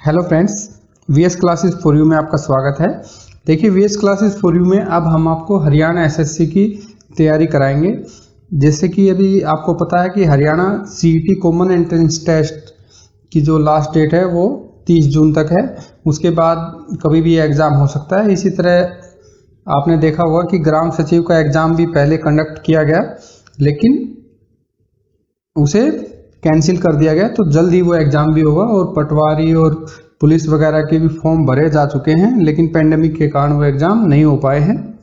Hello friends, VS classes for you में आपका स्वागत है। देखिए, वीएस क्लासेस फॉर यू में अब हम आपको हरियाणा एसएससी की तैयारी कराएंगे। जैसे कि अभी आपको पता है कि Haryana CET common entrance test की जो लास्ट डेट है वो 30 जून तक है। उसके बाद कभी भी एग्ज़ाम हो सकता है। इसी तरह आपने देखा होगा कि ग्राम सचिव का एग्ज़ाम भी पहले कंडक्ट किया गया, लेकिन उसे कैंसिल कर दिया गया, तो जल्द ही वो एग्ज़ाम भी होगा। और पटवारी और पुलिस वगैरह के भी फॉर्म भरे जा चुके हैं, लेकिन पेंडेमिक के कारण वो एग्ज़ाम नहीं हो पाए हैं।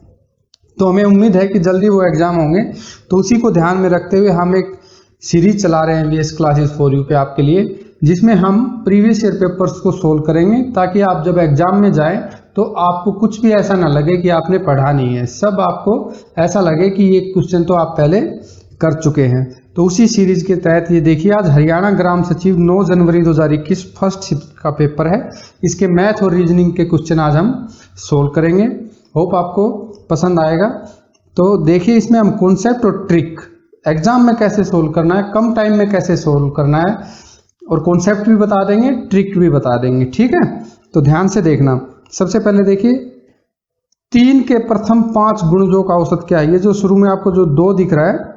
तो हमें उम्मीद है कि जल्दी वो एग्ज़ाम होंगे। तो उसी को ध्यान में रखते हुए हम एक सीरीज चला रहे हैं वीएस क्लासेस फॉर यू पे आपके लिए, जिसमें हम प्रीवियस ईयर पेपर्स को सोल्व करेंगे, ताकि आप जब एग्ज़ाम में जाएं तो आपको कुछ भी ऐसा ना लगे कि आपने पढ़ा नहीं है। सब आपको ऐसा लगे कि ये क्वेश्चन तो आप पहले कर चुके हैं। तो उसी सीरीज के तहत ये देखिए, आज हरियाणा ग्राम सचिव 9 जनवरी 2021 फर्स्ट शिफ्ट का पेपर है। इसके मैथ और रीजनिंग के क्वेश्चन आज हम सोल्व करेंगे। होप आपको पसंद आएगा। तो देखिए, इसमें हम कॉन्सेप्ट और ट्रिक एग्जाम में कैसे सोल्व करना है, कम टाइम में कैसे सोल्व करना है, और कॉन्सेप्ट भी बता देंगे, ट्रिक भी बता देंगे। ठीक है, तो ध्यान से देखना। सबसे पहले देखिए, 3 के प्रथम 5 गुणजों का औसत क्या है। ये जो शुरू में आपको जो 2 दिख रहा है,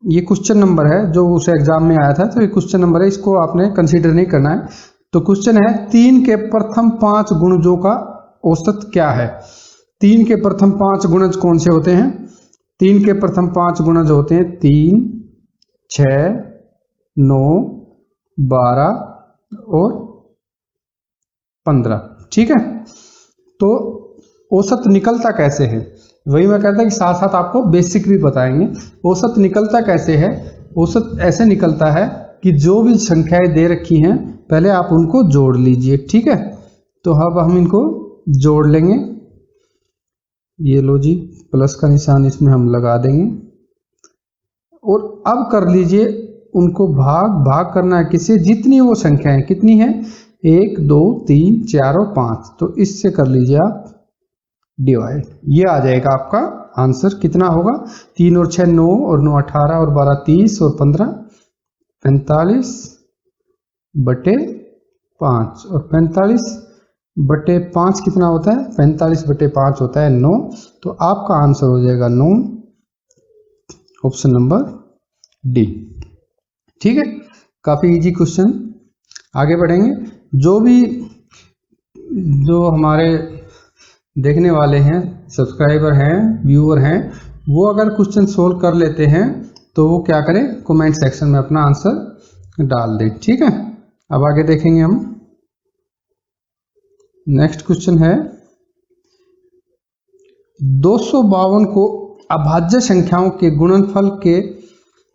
ये क्वेश्चन नंबर है जो उस एग्जाम में आया था। तो ये क्वेश्चन नंबर है, इसको आपने कंसीडर नहीं करना है। तो क्वेश्चन है, 3 के प्रथम 5 गुणजों का औसत क्या है। 3 के प्रथम 5 गुणज कौन से होते हैं? 3 के प्रथम 5 गुणज होते हैं 3, 6, 9, 12 और 15। ठीक है, तो औसत निकलता कैसे है, वही मैं कहता कि साथ साथ आपको बेसिक भी बताएंगे। औसत निकलता कैसे है? औसत ऐसे निकलता है कि जो भी संख्याएं दे रखी हैं, पहले आप उनको जोड़ लीजिए। ठीक है, तो अब हम इनको जोड़ लेंगे। ये लो जी, प्लस का निशान इसमें हम लगा देंगे। और अब कर लीजिए उनको भाग करना है किससे? जितनी वो संख्याएं कितनी है, 1, 2, 3, 4 और 5, तो इससे कर लीजिए आप डिवाइड। ये आ जाएगा आपका आंसर। कितना होगा? 3 और 6 9 और 9 18 और 12 30 और 15 45 बटे 5, और 45 बटे 5 कितना होता है? 45 बटे 5 होता है 9। तो आपका आंसर हो जाएगा 9, ऑप्शन नंबर डी। ठीक है, काफी इजी क्वेश्चन। आगे बढ़ेंगे। जो हमारे देखने वाले हैं, सब्सक्राइबर हैं, व्यूअर हैं, वो अगर क्वेश्चन सोल्व कर लेते हैं तो वो क्या करें, कमेंट सेक्शन में अपना आंसर डाल दें। ठीक है, अब आगे देखेंगे हम। नेक्स्ट क्वेश्चन है, 252 को अभाज्य संख्याओं के गुणनफल के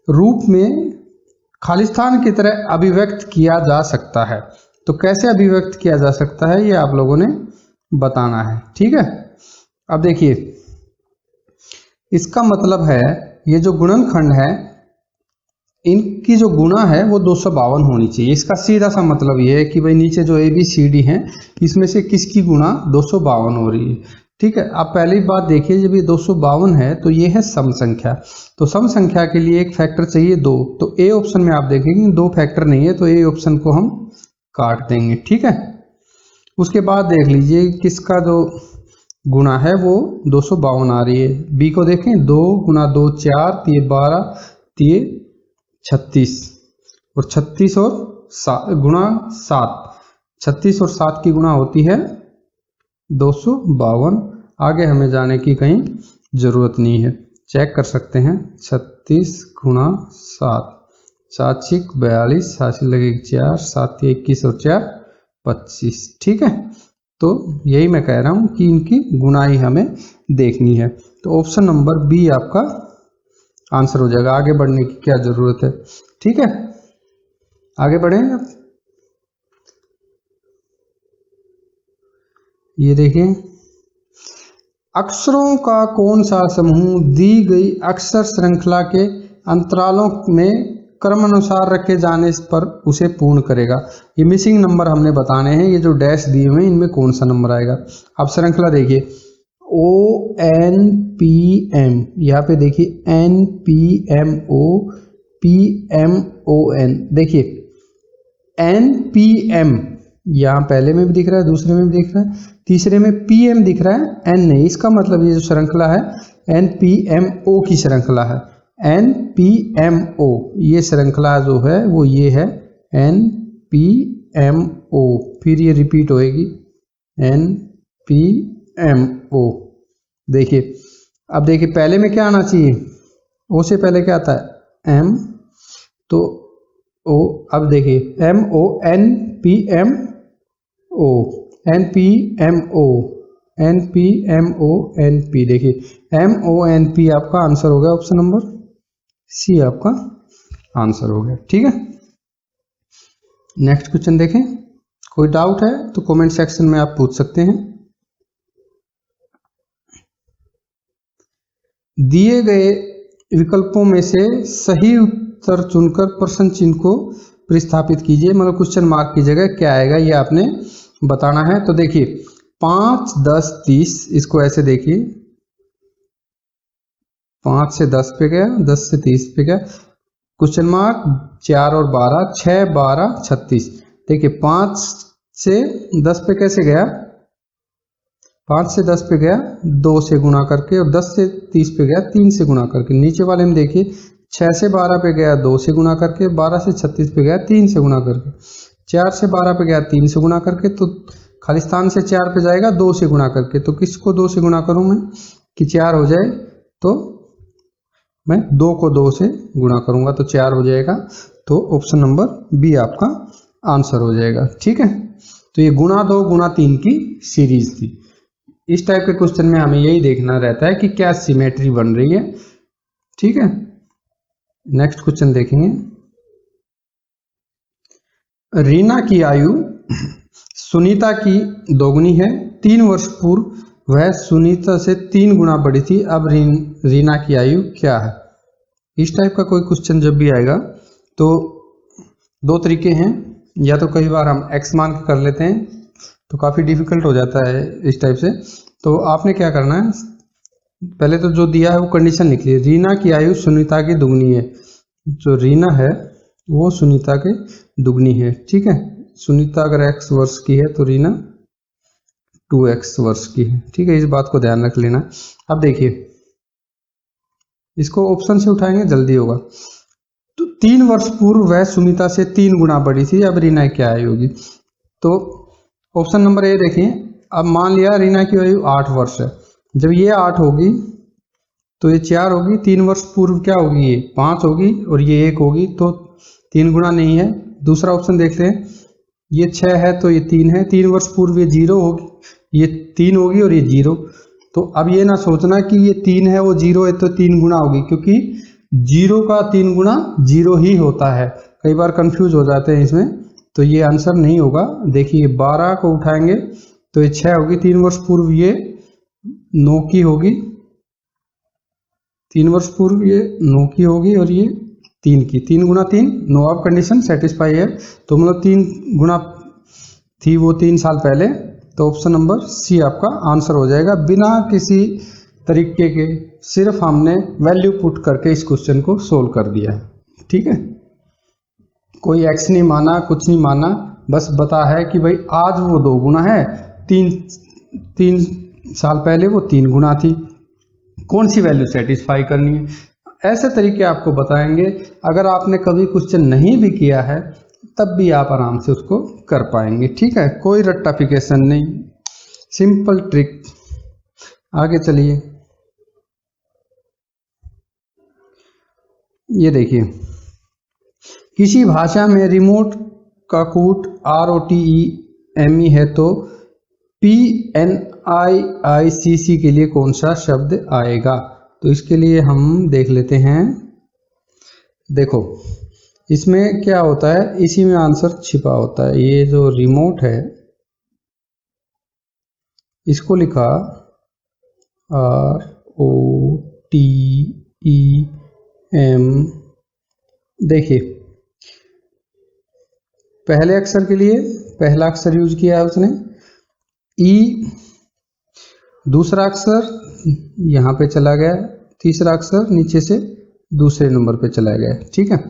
रूप में खालिस्तान की तरह अभिव्यक्त किया जा सकता है। तो कैसे अभिव्यक्त किया जा सकता है, ये आप लोगों ने बताना है। ठीक है, अब देखिए, इसका मतलब है ये जो गुणनखंड है, इनकी जो गुणा है वो 252 होनी चाहिए। इसका सीधा सा मतलब ये है कि भाई नीचे जो ABCD हैं, इसमें से किसकी गुणा 252 हो रही है। ठीक है, आप पहली बात देखिए, जब ये 252 है तो ये है सम संख्या। तो सम संख्या के लिए एक फैक्टर चाहिए 2। तो ए ऑप्शन में आप देखेंगे 2 फैक्टर नहीं है, तो ए ऑप्शन को हम काट देंगे। ठीक है, उसके बाद देख लीजिए किसका जो गुणा है वो 252 आ रही है। बी को देखें, 2 गुणा 2 4, ये 12, ये 36, और 36 और 7 गुणा 7, 36 और 7 की गुणा होती है 252। आगे हमें जाने की कहीं जरूरत नहीं है, चेक कर सकते हैं। 36 गुणा 7, 7 6 42, 7 लगे 4, 7 21 और 4 25। ठीक है, तो यही मैं कह रहा हूं कि इनकी गुणाई हमें देखनी है। तो ऑप्शन नंबर बी आपका आंसर हो जाएगा। आगे बढ़ने की क्या जरूरत है। ठीक है, आगे बढ़ें। ये देखिए, अक्षरों का कौन सा समूह दी गई अक्षर श्रृंखला के अंतरालों में क्रमानुसार रखे जाने पर उसे पूर्ण करेगा। ये मिसिंग नंबर हमने बताने हैं। ये जो डैश दिए हुए हैं, इनमें कौन सा नंबर आएगा। अब श्रृंखला देखिए, ONPM, यहाँ पे देखिए NPMO, PMON। देखिए NPM यहाँ पहले में भी दिख रहा है, दूसरे में भी दिख रहा है, तीसरे में PM दिख रहा है, N नहीं। इसका मतलब ये जो श्रृंखला है NPMO की श्रृंखला है। NPMO ये श्रृंखला जो है वो ये है NPMO, फिर ये रिपीट होएगी NPMO। देखिए अब देखिए पहले में क्या आना चाहिए, O से पहले क्या आता है M, तो O। अब देखिए MO NPMO NPMO NPMO NP, देखिए MONP आपका आंसर हो गया, ऑप्शन नंबर C आपका आंसर हो गया। ठीक है, नेक्स्ट क्वेश्चन देखें। कोई डाउट है तो कमेंट सेक्शन में आप पूछ सकते हैं। दिए गए विकल्पों में से सही उत्तर चुनकर प्रश्न चिन्ह को प्रतिस्थापित कीजिए। मतलब क्वेश्चन मार्क की जगह क्या आएगा ये आपने बताना है। तो देखिए 5, 10, 30, इसको ऐसे देखिए 5 से 10 पे गया, 10 से 30 पे गया, क्वेश्चन मार्क 4 और 12, 6, 12, 36। देखिए 5 से 10 पे कैसे गया, 5 से 10 पे गया 2 से गुणा करके, और 10 से 30 पे गया 3 से गुणा करके। नीचे वाले में देखिए 6 से 12 पे गया 2 से गुणा करके, 12 से 36 पे गया 3 से गुणा करके, 4 से 12 पे गया 3 से गुणा करके, तो खाली स्थान से 4 पे जाएगा 2 से गुणा करके। तो किसको 2 से गुणा करूं मैं कि 4 हो जाए, तो मैं 2 को 2 से गुणा करूंगा तो 4 हो जाएगा। तो ऑप्शन नंबर बी आपका आंसर हो जाएगा। ठीक है, तो ये गुणा 2 गुणा 3 की सीरीज थी। इस टाइप के क्वेश्चन में हमें यही देखना रहता है कि क्या सिमेट्री बन रही है। ठीक है, नेक्स्ट क्वेश्चन देखेंगे। रीना की आयु सुनीता की दोगुनी है। 3 वर्ष पूर्व वह सुनीता से 3 गुना बड़ी थी। अब रीना की आयु क्या है। इस टाइप का कोई क्वेश्चन जब भी आएगा तो 2 तरीके हैं, या तो कई बार हम x मान के कर लेते हैं तो काफ़ी डिफिकल्ट हो जाता है इस टाइप से। तो आपने क्या करना है, पहले तो जो दिया है वो कंडीशन लिख लीजिए। रीना की आयु सुनीता की दुगनी है। जो रीना है वो सुनीता के दुगनी है। ठीक है, सुनीता अगर x वर्ष की है तो रीना 2x वर्ष की है। ठीक है, इस बात को ध्यान रख लेना। अब देखिए इसको ऑप्शन से उठाएंगे जल्दी होगा। तो 3 वर्ष पूर्व वह सुनीता से 3 गुना बड़ी थी। अब रीना क्या आयु होगी, तो ऑप्शन नंबर ए देखिए। अब मान लिया रीना की आयु 8 वर्ष है। जब ये 8 होगी तो ये 4 होगी, 3 वर्ष पूर्व क्या होगी, ये 5 होगी, और ये 1 होगी, तो 3 गुना नहीं है। दूसरा ऑप्शन देखते हैं, ये 6 है तो ये 3 है, 3 वर्ष पूर्व ये 0 होगी, ये 3 होगी और ये 0। तो अब ये ना सोचना कि ये 3 है वो 0 है तो 3 गुना होगी, क्योंकि 0 का 3 गुना 0 ही होता है। कई बार कंफ्यूज हो जाते हैं इसमें, तो ये आंसर नहीं होगा। देखिए 12 को उठाएंगे तो ये 6 होगी, 3 वर्ष पूर्व ये 9 की होगी, 3 वर्ष पूर्व ये 9 की होगी, और ये 3 की, 3 गुना 3 9। अब कंडीशन सेटिस्फाई है, तो मतलब 3 गुना थी वो 3 साल पहले। तो ऑप्शन नंबर सी आपका आंसर हो जाएगा, बिना किसी तरीके के, सिर्फ हमने वैल्यू पुट करके इस क्वेश्चन को सोल्व कर दिया है। ठीक है, कोई एक्स नहीं माना, कुछ नहीं माना, बस बता है कि भाई आज वो 2 गुना है, 3 साल पहले वो 3 गुना थी, कौन सी वैल्यू सेटिस्फाई करनी है। ऐसे तरीके आपको बताएंगे। अगर आपने कभी क्वेश्चन नहीं भी किया है तब भी आप आराम से उसको कर पाएंगे। ठीक है, कोई रट्टाफिकेशन नहीं, सिंपल ट्रिक। आगे चलिए, ये देखिए किसी भाषा में रिमोट का कूट ROTEME है तो PNIICC के लिए कौन सा शब्द आएगा। तो इसके लिए हम देख लेते हैं। देखो इसमें क्या होता है, इसी में आंसर छिपा होता है। ये जो रिमोट है इसको लिखा ROTEM। देखिए पहले अक्षर के लिए पहला अक्षर यूज किया है उसने, ई, दूसरा अक्षर यहाँ पे चला गया, तीसरा अक्षर नीचे से दूसरे नंबर पे चला गया। ठीक है,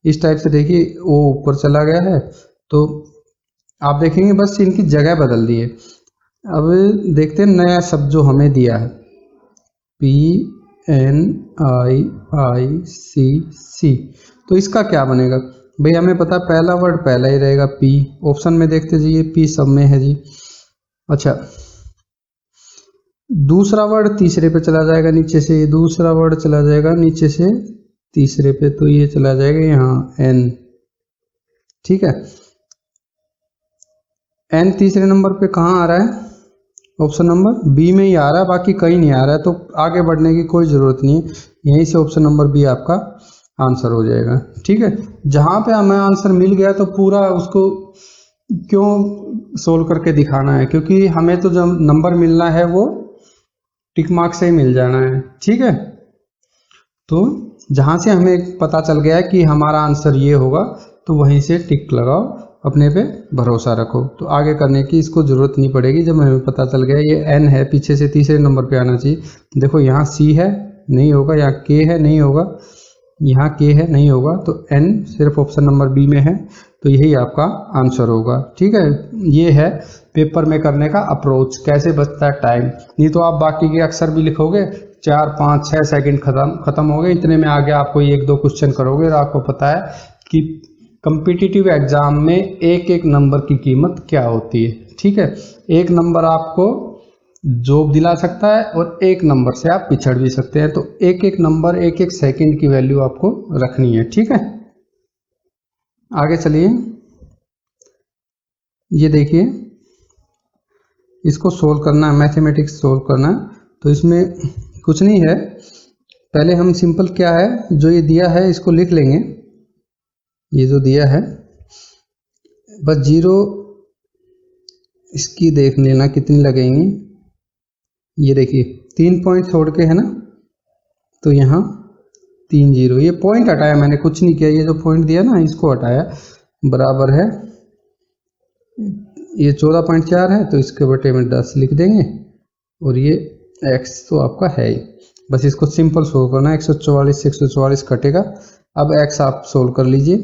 इस टाइप से देखिए ओ ऊपर चला गया है तो आप देखेंगे बस इनकी जगह बदल दी है। अब देखते हैं नया शब्द जो हमें दिया है, PNIIC। तो इसका क्या बनेगा भाई, हमें पता है पहला वर्ड पहला ही रहेगा P। ऑप्शन में देखते जाइए, P सब में है जी। अच्छा, दूसरा वर्ड तीसरे पे चला जाएगा नीचे से, दूसरा वर्ड चला जाएगा नीचे से तीसरे पे, तो ये चला जाएगा यहाँ N। ठीक है, N तीसरे नंबर पे कहाँ आ रहा है, ऑप्शन नंबर बी में ही आ रहा है, बाकी कहीं नहीं आ रहा है, तो आगे बढ़ने की कोई ज़रूरत नहीं है, यहीं से ऑप्शन नंबर बी आपका आंसर हो जाएगा। ठीक है, जहाँ पे हमें आंसर मिल गया तो पूरा उसको क्यों सोल्व करके दिखाना है, क्योंकि हमें तो जब नंबर मिलना है वो टिक मार्क से ही मिल जाना है। ठीक है, तो जहाँ से हमें पता चल गया है कि हमारा आंसर ये होगा, तो वहीं से टिक लगाओ, अपने पे भरोसा रखो, तो आगे करने की इसको ज़रूरत नहीं पड़ेगी। जब हमें पता चल गया ये N है, पीछे से तीसरे नंबर पे आना चाहिए, देखो यहाँ C है नहीं होगा, यहाँ K है नहीं होगा, यहाँ K है नहीं होगा, तो N सिर्फ ऑप्शन नंबर बी में है, तो यही आपका आंसर होगा। ठीक है, ये है पेपर में करने का अप्रोच, कैसे बचता है टाइम। नहीं तो आप बाकी के अक्षर भी लिखोगे, 4 5 6 सेकंड खत्म हो गए, इतने में आगे आपको 1 2 क्वेश्चन करोगे और आपको पता है कि कम्पिटिटिव एग्जाम में एक एक नंबर की कीमत क्या होती है। ठीक है, एक नंबर आपको जॉब दिला सकता है और एक नंबर से आप पिछड़ भी सकते हैं, तो एक एक नंबर एक एक सेकंड की वैल्यू आपको रखनी है। ठीक है, आगे चलिए, ये देखिए इसको सोल्व करना है, मैथमेटिक्स सोल्व करना है, तो इसमें कुछ नहीं है, पहले हम सिंपल क्या है जो ये दिया है इसको लिख लेंगे, ये जो दिया है बस जीरो इसकी देख लेना कितनी लगेंगी। ये देखिए 3 पॉइंट छोड़ के है ना, तो यहाँ 3 जीरो, ये पॉइंट हटाया मैंने, कुछ नहीं किया, ये जो पॉइंट दिया ना इसको हटाया, बराबर है ये 14.4 है, तो इसके बटे में 10 लिख देंगे, और ये x तो आपका है ही, बस इसको सिंपल सोल्व करना है। 144 से 144 कटेगा, अब x आप सोल्व कर लीजिए,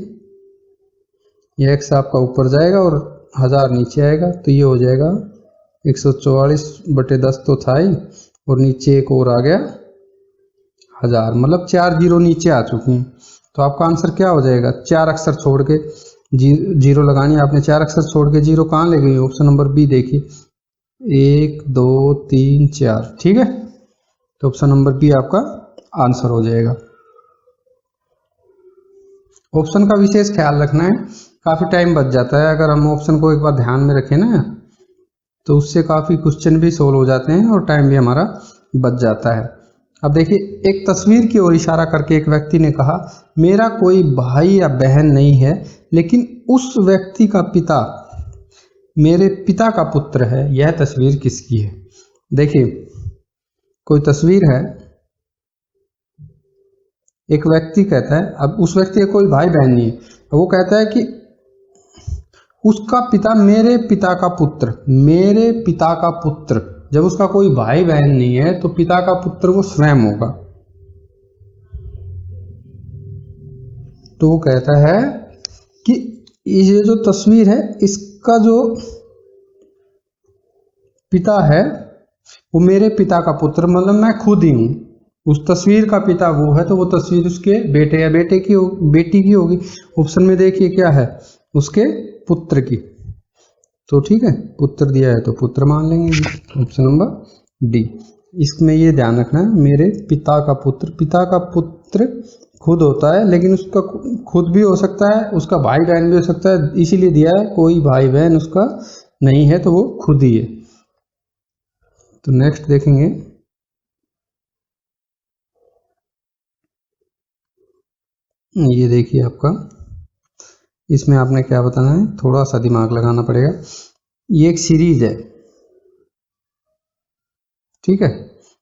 ये x आपका ऊपर जाएगा और 1000 नीचे आएगा, तो ये हो जाएगा 144/10 तो था ही, और नीचे एक और आ गया 1000, मतलब 4 जीरो नीचे आ चुके हैं। तो आपका आंसर क्या हो जाएगा, 4 अक्षर छोड़ के जीरो लगानी आपने, 4 अक्षर छोड़ के जीरो कहाँ ले गई, ऑप्शन नंबर बी देखिए, 1 2 3 4। ठीक है, तो ऑप्शन नंबर बी आपका आंसर हो जाएगा। ऑप्शन का विशेष ख्याल रखना है, काफ़ी टाइम बच जाता है अगर हम ऑप्शन को एक बार ध्यान में रखें ना, तो उससे काफ़ी क्वेश्चन भी सोल्व हो जाते हैं और टाइम भी हमारा बच जाता है। अब देखिए, एक तस्वीर की ओर इशारा करके एक व्यक्ति ने कहा, मेरा कोई भाई या बहन नहीं है, लेकिन उस व्यक्ति का पिता मेरे पिता का पुत्र है, यह तस्वीर किसकी है। देखिए, कोई तस्वीर है, एक व्यक्ति कहता है, अब उस व्यक्ति का कोई भाई बहन नहीं है, वो कहता है कि उसका पिता मेरे पिता का पुत्र, मेरे पिता का पुत्र, जब उसका कोई भाई बहन नहीं है तो पिता का पुत्र वो स्वयं होगा। तो वो कहता है कि ये जो तस्वीर है इसका जो पिता है वो मेरे पिता का पुत्र, मतलब मैं खुद ही हूं। उस तस्वीर का पिता वो है, तो वो तस्वीर उसके बेटे या बेटी की होगी। ऑप्शन में देखिए क्या है, उसके पुत्र की, तो ठीक है, पुत्र दिया है तो पुत्र मान लेंगे, ऑप्शन नंबर डी। इसमें ये ध्यान रखना है, मेरे पिता का पुत्र, पिता का पुत्र खुद होता है, लेकिन उसका खुद भी हो सकता है, उसका भाई बहन भी हो सकता है, इसीलिए दिया है कोई भाई बहन उसका नहीं है, तो वो खुद ही है। तो नेक्स्ट देखेंगे, ये देखिए आपका, इसमें आपने क्या बताना है, थोड़ा सा दिमाग लगाना पड़ेगा। ये एक सीरीज है, ठीक है,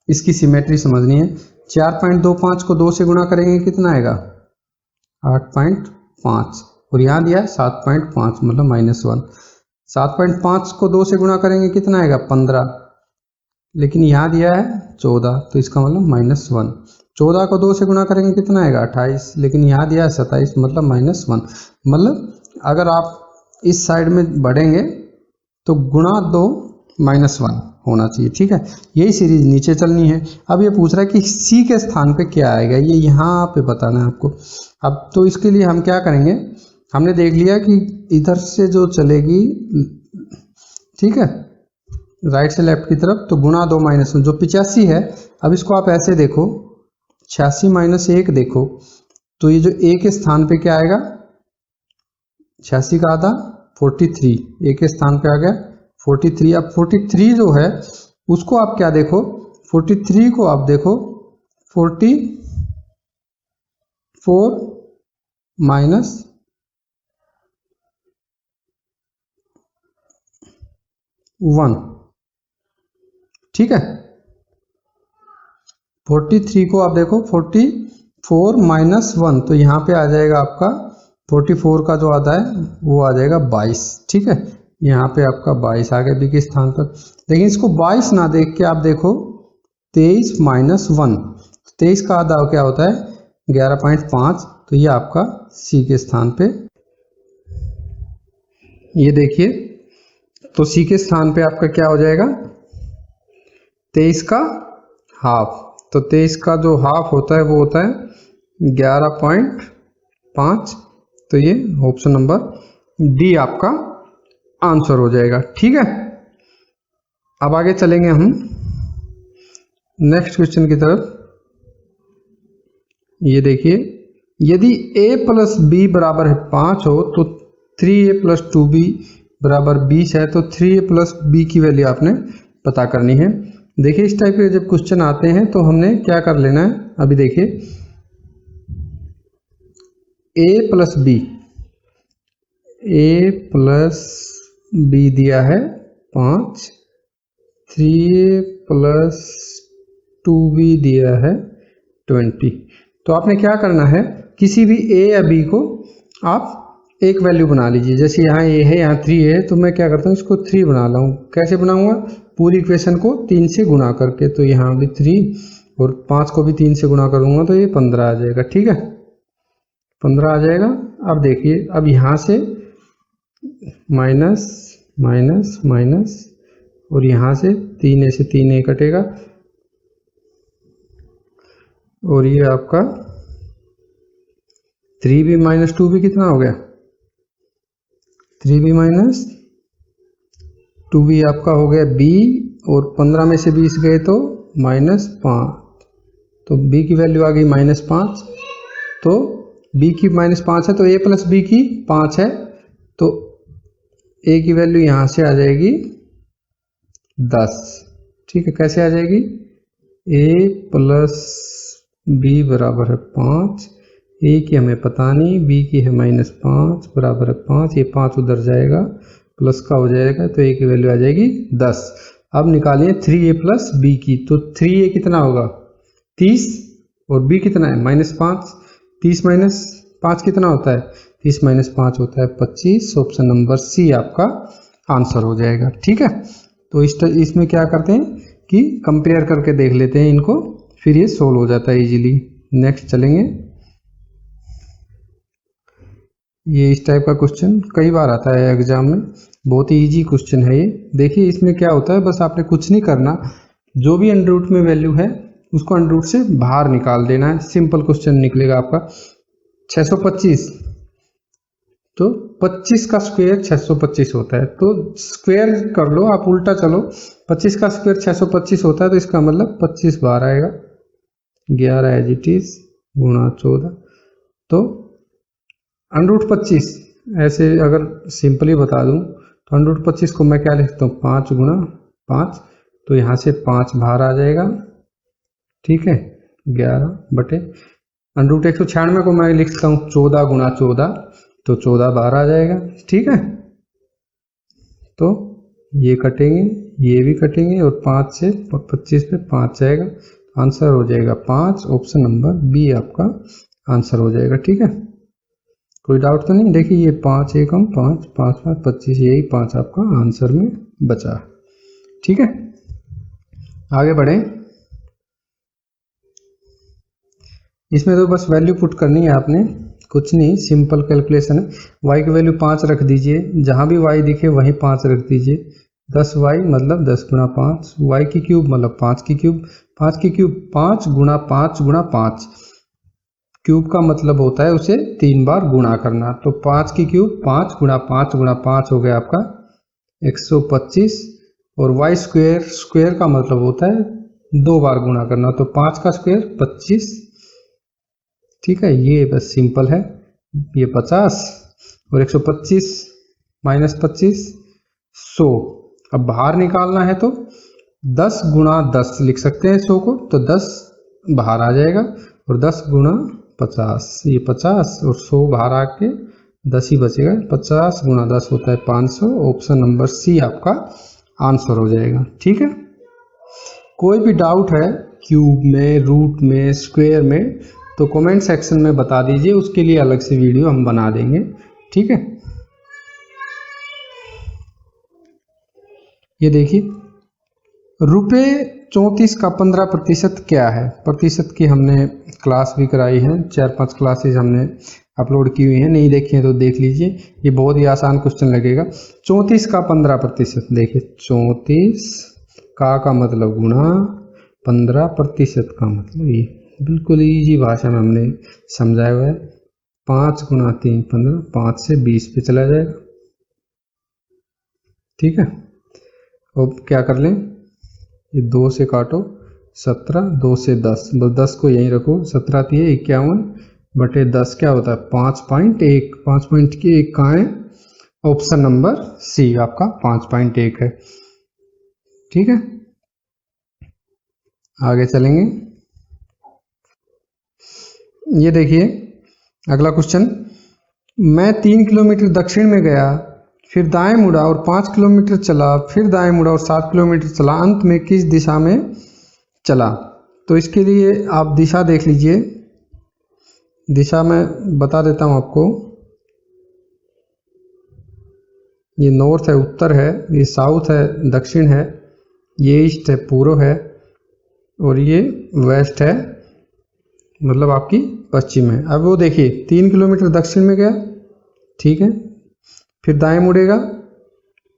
इसकी सिमेट्री समझनी है। 4.25 को 2 से गुणा करेंगे कितना आएगा, 8.5, और यहाँ दिया है 7.5 मतलब -1। 7.5 को 2 से गुणा करेंगे कितना आएगा, 15, लेकिन यहाँ दिया है 14, तो इसका मतलब -1। 14 को 2 से गुणा करेंगे कितना आएगा, 28, लेकिन यहाँ दिया है 27 मतलब -1। मतलब अगर आप इस साइड में बढ़ेंगे तो गुणा 2 माइनस 1 होना चाहिए, ठीक है। यही सीरीज नीचे चलनी है। अब ये पूछ रहा है कि सी के स्थान पे क्या आएगा, ये यहाँ पे बताना है आपको। अब तो इसके लिए हम क्या करेंगे, हमने देख लिया कि इधर से जो चलेगी, ठीक है, राइट से लेफ्ट की तरफ, तो गुणा 2 माइनस 1 जो 85 है। अब इसको आप ऐसे देखो, 86 माइनस 1 देखो, तो ये जो ए के स्थान पे क्या आएगा, 86 का आधा 43, ए के स्थान पे आ गया 43। अब 43 जो है उसको आप क्या देखो, 43 को आप देखो 44 माइनस 1, ठीक है। 43 को आप देखो 44 माइनस 1, तो यहाँ पे आ जाएगा आपका 44 का जो आधा है वो आ जाएगा 22, ठीक है। यहाँ पे आपका 22 आ गया बी के स्थान पर। लेकिन इसको 22 ना देख के आप देखो 23 माइनस 1, 23 का आधा क्या होता है 11.5, तो ये आपका सी के स्थान पे, ये देखिए, तो सी के स्थान पे आपका क्या हो जाएगा 23 का हाफ, तो 23 का जो हाफ होता है वो होता है 11.5, तो ये ऑप्शन नंबर डी आपका आंसर हो जाएगा, ठीक है। अब आगे चलेंगे हम नेक्स्ट क्वेश्चन की तरफ। ये देखिए, यदि a प्लस बी बराबर है 5 हो तो 3a प्लस 2b बराबर 20 है, तो 3a प्लस बी की वैल्यू आपने पता करनी है। देखिए इस टाइप के जब क्वेश्चन आते हैं तो हमने क्या कर लेना है, अभी देखिए a प्लस बी दिया है 5, 3a प्लस 2b दिया है 20। तो आपने क्या करना है, किसी भी a या b को आप एक वैल्यू बना लीजिए। जैसे यहाँ a है, यहाँ 3 है, तो मैं क्या करता हूँ इसको 3 बना लाऊँ। कैसे बनाऊंगा, पूरी इक्वेशन को 3 से गुणा करके, तो यहाँ भी 3 और 5 को भी 3 से गुणा करूँगा तो ये 15 आ जाएगा, ठीक है, 15 आ जाएगा। अब देखिए, अब यहाँ से माइनस माइनस माइनस, और यहाँ से 3a से 3a कटेगा, और ये आपका 3b माइनस 2b कितना हो गया, 3b माइनस 2b आपका हो गया b, और 15 में से 20 गए तो -5, तो b की वैल्यू आ गई -5, तो b की -5 है तो a प्लस b की 5 है, तो a की वैल्यू यहाँ से आ जाएगी 10, ठीक है। कैसे आ जाएगी, a प्लस b बराबर है 5, a की हमें पता नहीं, b की है -5 बराबर है 5, ये 5 उधर जाएगा, प्लस का हो जाएगा, तो a की वैल्यू आ जाएगी 10। अब निकालिए 3a प्लस b की, तो 3a कितना होगा 30, और b कितना है -5, 30 माइनस 5 कितना होता है, 30 माइनस 5 होता है 25। ऑप्शन नंबर सी आपका आंसर हो जाएगा, ठीक है। तो इसमें क्या करते हैं कि कंपेयर करके देख लेते हैं इनको, फिर ये सोल्व हो जाता है इजीली। नेक्स्ट चलेंगे, ये इस टाइप का क्वेश्चन कई बार आता है एग्जाम में, बहुत ही इजी क्वेश्चन है ये। देखिए इसमें क्या होता है, बस आपने कुछ नहीं करना, जो भी अंडर रूट में वैल्यू है उसको अंडर रूट से बाहर निकाल देना है, सिंपल क्वेश्चन निकलेगा आपका। 625, तो 25 का स्क्वायर 625 होता है, तो स्क्वायर कर लो आप, उल्टा चलो, 25 का स्क्वायर 625 होता है, तो इसका मतलब 25 बार आएगा, 11 एज इट इज गुणा 14, तो अंडर 25, ऐसे अगर सिंपली बता दूं तो अंडर 25 को मैं क्या लिखता हूँ 5 गुणा 5, तो यहाँ से 5 बाहर आ जाएगा, ठीक है, 11 बटे अंडर 196 को मैं लिखता हूँ 14 गुणा 14, तो 14 बाहर आ जाएगा, ठीक है। तो ये कटेंगे, ये भी कटेंगे, और 5 से 25 पे 5 जाएगा, आंसर हो जाएगा 5। ऑप्शन नंबर बी आपका आंसर हो जाएगा, ठीक है। कोई डाउट तो नहीं, देखिए ये 5 एकम 5, 5 5 25, यही 5 आपका आंसर में बचा, ठीक है। आगे बढ़े, इसमें तो बस वैल्यू पुट करनी है आपने, कुछ नहीं, सिंपल कैलकुलेशन है। y की वैल्यू 5 रख दीजिए, जहाँ भी y दिखे वहीं 5 रख दीजिए। 10y मतलब 10 गुणा 5, y की क्यूब मतलब 5 की क्यूब, 5 की क्यूब 5 गुणा 5 गुणा 5। क्यूब का मतलब होता है उसे 3 बार गुणा करना, तो 5 की क्यूब 5 गुणा 5 गुणा 5 हो गया आपका 125। और y स्क्वायर, स्क्वायर का मतलब होता है 2 बार गुणा करना, तो 5 का स्क्वायर 25। ठीक है, ये बस सिंपल है। ये 50 और 125 माइनस 25 100। अब बाहर निकालना है तो 10 गुणा 10 लिख सकते हैं 100 को, तो 10 बाहर आ जाएगा और 10 गुणा 50, ये 50 और 100 बाहर आके 10 ही बचेगा। 50 गुणा 10 होता है 500। ऑप्शन नंबर सी आपका आंसर हो जाएगा। ठीक है, कोई भी डाउट है क्यूब में, रूट में, स्क्वायर में, तो कमेंट सेक्शन में बता दीजिए, उसके लिए अलग से वीडियो हम बना देंगे। ठीक है, ये देखिए, रुपये 34 का 15% क्या है? प्रतिशत की हमने क्लास भी कराई है, 4-5 क्लासेस हमने अपलोड की हुई हैं, नहीं देखी हैं तो देख लीजिए। ये बहुत ही आसान क्वेश्चन लगेगा। 34 का 15%, देखिए 34 का मतलब गुणा, 15% का मतलब, ये बिल्कुल इजी भाषा में हमने समझाया हुआ है। 5 गुणा 3 15, 5 से 20 पे चला जाएगा। ठीक है, अब क्या कर लें, ये 2 से काटो 17, 2 से 10, बस 10 को यहीं रखो। 17 थी 51 बटे 10 क्या होता है 5.1। 5.1 कहाँ है? ऑप्शन नंबर सी आपका 5.1 है। ठीक है, आगे चलेंगे। ये देखिए अगला क्वेश्चन, मैं 3 किलोमीटर दक्षिण में गया, फिर दाएं मुड़ा और 5 किलोमीटर चला, फिर दाएं मुड़ा और 7 किलोमीटर चला, अंत में किस दिशा में चला? तो इसके लिए आप दिशा देख लीजिए। दिशा मैं बता देता हूं आपको, ये नॉर्थ है, उत्तर है, ये साउथ है, दक्षिण है, ये ईस्ट है, पूर्व है, और ये वेस्ट है, मतलब आपकी पश्चिम है। अब वो देखिए 3 किलोमीटर दक्षिण में गया, ठीक है, फिर दाएं मुड़ेगा,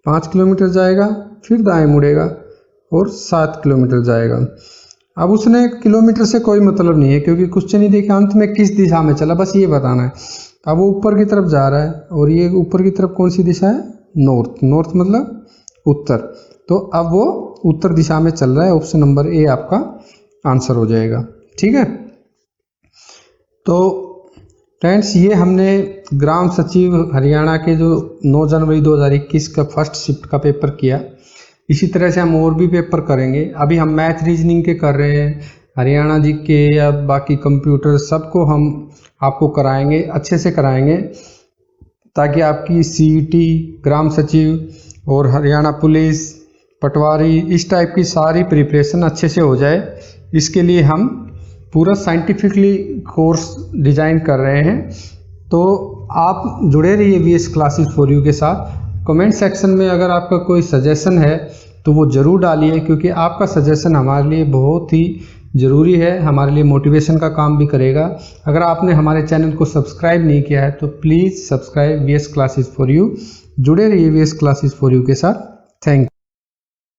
5 किलोमीटर जाएगा, फिर दाएं मुड़ेगा और 7 किलोमीटर जाएगा। अब उसने किलोमीटर से कोई मतलब नहीं है, क्योंकि क्वेश्चन ही देखिए अंत में किस दिशा में चला, बस ये बताना है। अब वो ऊपर की तरफ जा रहा है, और ये ऊपर की तरफ कौन सी दिशा है? नॉर्थ। नॉर्थ मतलब उत्तर, तो अब वो उत्तर दिशा में चल रहा है। ऑप्शन नंबर ए आपका आंसर हो जाएगा। ठीक है, तो फ्रेंड्स ये हमने ग्राम सचिव हरियाणा के जो 9 जनवरी 2021 का फर्स्ट शिफ्ट का पेपर किया। इसी तरह से हम और भी पेपर करेंगे। अभी हम मैथ रीजनिंग के कर रहे हैं, हरियाणा जी के या बाकी कंप्यूटर सबको हम आपको कराएंगे, अच्छे से कराएंगे, ताकि आपकी सीईटी, ग्राम सचिव और हरियाणा पुलिस, पटवारी, इस टाइप की सारी प्रिपरेशन अच्छे से हो जाए। इसके लिए हम पूरा साइंटिफिकली कोर्स डिज़ाइन कर रहे हैं। तो आप जुड़े रहिए वीएस क्लासेस फॉर यू के साथ। कमेंट सेक्शन में अगर आपका कोई सजेशन है तो वो ज़रूर डालिए, क्योंकि आपका सजेशन हमारे लिए बहुत ही ज़रूरी है, हमारे लिए मोटिवेशन का काम भी करेगा। अगर आपने हमारे चैनल को सब्सक्राइब नहीं किया है तो please subscribe VS classes for you. जुड़े रहिए वीएस क्लासेस फॉर यू के साथ। Thank you.